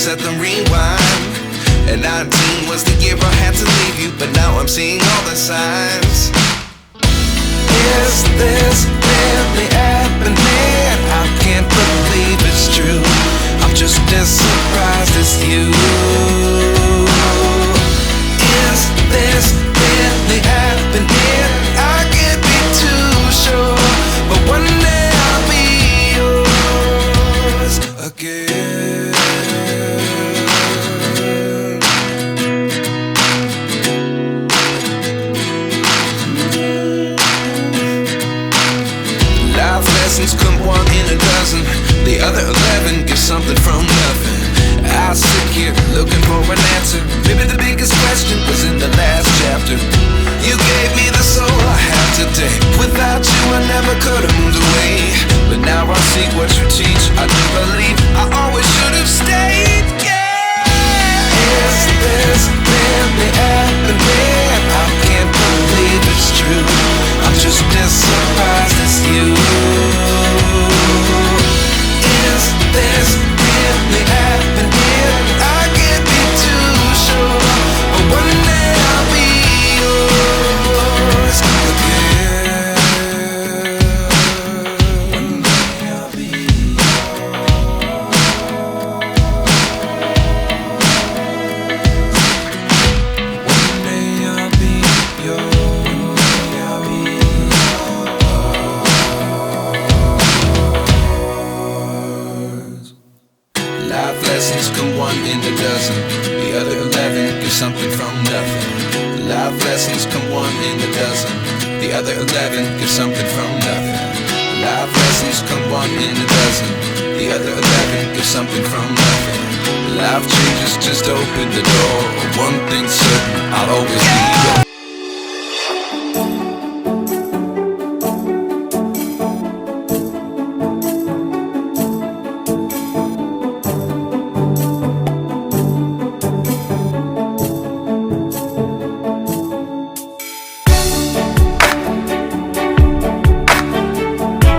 set the rewind. And 19 was the year I had to leave you, but now I'm seeing all the signs. Is this really happening? I can't believe it's true. I'm just as surprised as you. Is this really happening? I can't be too sure, but one day I'll be yours again. Life lessons come one in a dozen. The other 11 get something from nothing. I sit here looking for an answer. Maybe the biggest question was in the last chapter. You gave me the soul I have today. Without you I never could have moved away. But now I see what you teach. I do believe I always should have stayed. Yeah. Is this really happening? I can't believe it's true. I'm just as surprised as you. Is this really happening? I can't be too sure, but one day I'll be yours again. One day I'll be yours. One day I'll be yours. One day I'll be yours. Life lessons come one in a dozen. The other 11 give something from nothing. Life lessons come one in a dozen. The other 11 give something from nothing. Life lessons come one in a dozen. The other 11 give something from nothing. Life changes just open the door. One thing's certain, I'll always be yours.